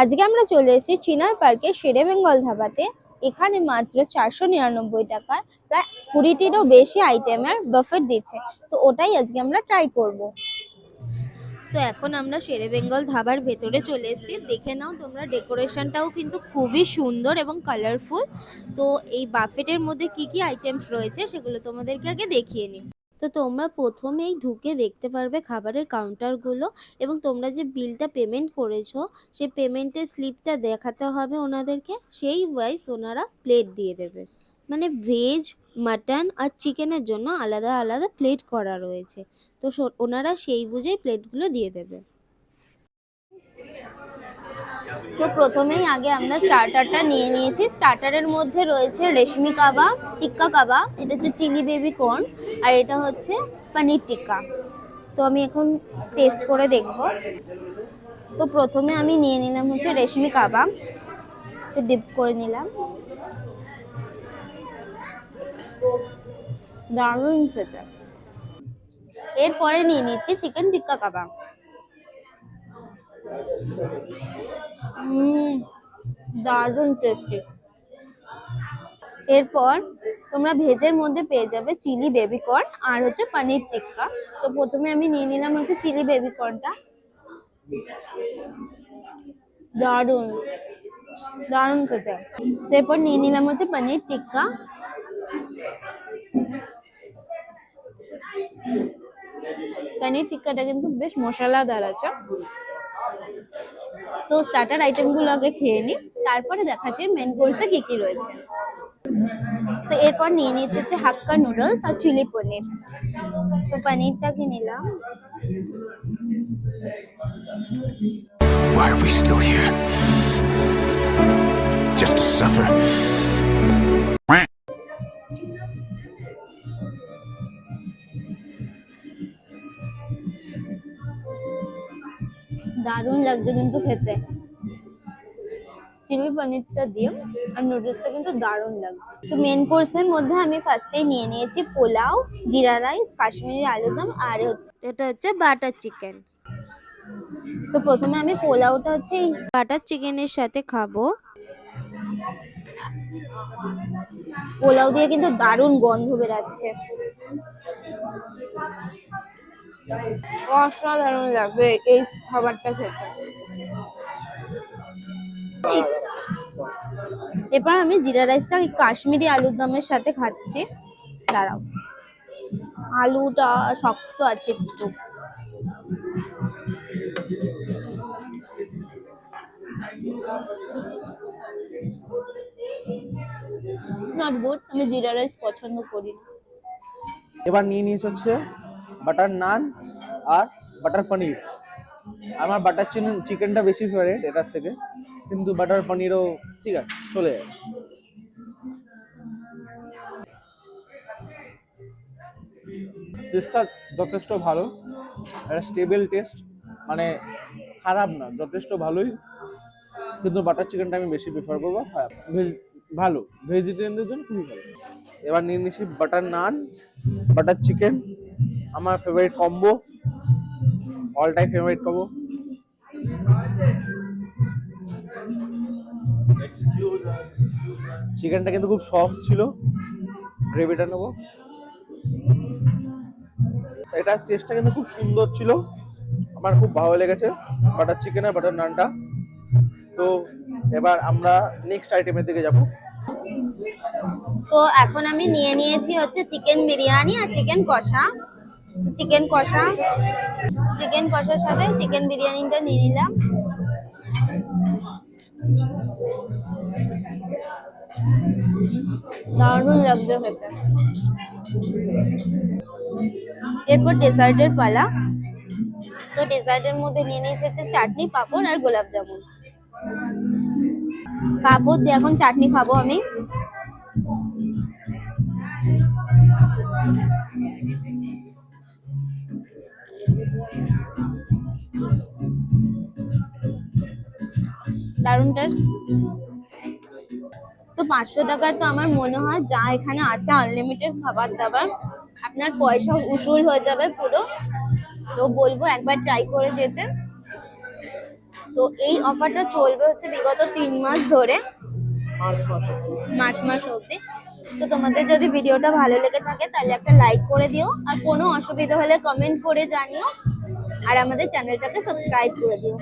আজকে আমরা চলে এসেছি চিনার পার্কে শেরে বেঙ্গল ধাবাতে। এখানে মাত্র 499 টাকায় প্রায় 20টিরও বেশি আইটেমের বাফেট দিচ্ছে। তো ওটাই আজকে আমরা ট্রাই করব। তো এখন আমরা শেরে বেঙ্গল ধাবার ভেতরে চলে এসেছি। দেখে নাও তোমরা, ডেকোরেশনটাও কিন্তু খুবই সুন্দর এবং কালারফুল। তো এই বাফেটের মধ্যে কি কি আইটেমস রয়েছে সেগুলো তোমাদেরকে আগে দেখিয়ে নিই। তো তোমরা প্রথমেই ঢুকে দেখতে পারবে খাবারের কাউন্টারগুলো, এবং তোমরা যে বিলটা পেমেন্ট করেছো সেই পেমেন্টের স্লিপটা দেখাতে হবে ওনাদেরকে। সেই ওয়াইজ ওনারা প্লেট দিয়ে দেবে। মানে ভেজ, মাটন আর চিকেনের জন্য আলাদা আলাদা প্লেট করা রয়েছে। তো ওনারা সেই বুঝেই প্লেটগুলো দিয়ে দেবে। তো প্রথমেই আগে আমরা স্টার্টারটা নিয়ে নিয়েছি। স্টার্টারের মধ্যে রয়েছে রেশমি কাবাব, টিক্কা কাবাব, এটা হচ্ছে চিলি বেবি কর্ন, আর এটা হচ্ছে পনির টিক্কা। তো আমি এখন টেস্ট করে দেখব। তো প্রথমে আমি নিয়ে নিলাম হচ্ছে রেশমি কাবাব, তো ডিপ করে নিলাম। দারুণ খেতে। এরপরে নিয়ে নিচ্ছি চিকেন টিক্কা কাবাব। দারুণ টেস্টি। এরপর তোমরা ভেজের মধ্যে পেয়ে যাবে চিলি বেবি কর্ন আর হচ্ছে পনির টিক্কা। তো প্রথমে আমি নিয়ে নিলাম হচ্ছে চিলি বেবি কর্নটা। দারুণ দারুণ খেতে। এরপর নিয়ে নিলাম হচ্ছে পনির টিক্কা। পনির টিক্কাটা কিন্তু বেশ মশলাদার আছে। তো স্টার্টার আইটেমগুলো আগে খেয়ে নিই, তারপরে দেখাচ্ছি মেন কোর্সে কি কি রয়েছে। তো এরপর নিয়ে নিচ্ছি হচ্ছে হাক্কা নুডলস আর চিলি পনির। তো পনিরটাকে নিলাম। Why are we still here? Just to suffer. দারুণ লাগছে কিন্তু খেতে। চিলি পনিরটা দিয়ে আর নুডলসটা কিন্তু দারুণ লাগছে। তো মেন কোর্সের মধ্যে আমি ফার্স্টেই নিয়ে নিয়েছি পোলাও, জিরা রাইস, কাশ্মীরি আলুদম, আর এটা হচ্ছে বাটার চিকেন। তো প্রথমে আমি পোলাওটা হচ্ছে বাটার চিকেনের সাথে খাবো। পোলাও দিয়ে কিন্তু দারুণ গন্ধ বেরাচ্ছে, অসাধারণ লাগবে এই খাবারটা খেতে। এরপর আমি জিরা রাইসটা কাশ্মীরি আলুর দমের সাথে খাচ্ছি। দাঁড়াও, আলুটা শক্ত আছে একটু। নট গুড, আমি জিরা রাইস পছন্দ করি না। এবার নিয়ে নিয়েছি হচ্ছে বাটার নান আর বাটার পনির। আমার বাটার চিকেনটা বেশি ফেভারিট এটার থেকে, কিন্তু বাটার পনিরও ঠিক আছে, চলে যায়। টেস্টটা যথেষ্ট ভালো, একটা স্টেবল টেস্ট, মানে খারাপ না, যথেষ্ট ভালোই। কিন্তু বাটার চিকেনটা আমি বেশি প্রেফার করবো। হ্যাঁ, ভালো, ভেজিটেরিয়ানদের জন্য খুবই ভালো। এবার নিয়ে নিচ্ছি বাটার নান, বাটার চিকেন, আমার favourite combo, all time favourite combo. চিকেনটা কিন্তু খুব সফট ছিল, গ্রেভিটা নেবো। এটার টেস্টটা কিন্তু খুব সুন্দর ছিল, আমার খুব ভালো লেগেছে বাটার চিকেন আর বাটার নানটা। তো এবার আমরা নেক্সট আইটেমের দিকে যাব। তো এখন আমি নিয়ে নিয়েছি হচ্ছে চিকেন বিরিয়ানি আর চিকেন কষা। চিকেন কষার সাথে চিকেন বিরিয়ানিটা নিয়ে নিলাম। দারুণ লাগছে খেতে। এরপর ডেজার্টের পালা। তো ডেজার্টের মধ্যে নিয়ে নিয়েছি হচ্ছে চাটনি, পাঁপড় আর গোলাপ জামুন। পাঁপড় দিয়ে এখন চাটনি খাবো আমি। দারুণ টেস্ট। তো 500 টাকায় তো আমার মনে হয় যা এখানে আছে আনলিমিটেড খাবার দাবার, আপনার পয়সা উসুল হয়ে যাবে পুরো। তো বলবো একবার ট্রাই করে যেতে। তো এই অফারটা চলবে হচ্ছে বিগত 3 মাস ধরে, মার্চ মাসে। মার্চ মাস অবধি। তো তোমাদের যদি ভিডিওটা ভালো লেগে থাকে তাহলে একটা লাইক করে দিও, আর কোনো অসুবিধা হলে কমেন্ট করে জানিও, আর আমাদের চ্যানেলটাকে সাবস্ক্রাইব করে দিও।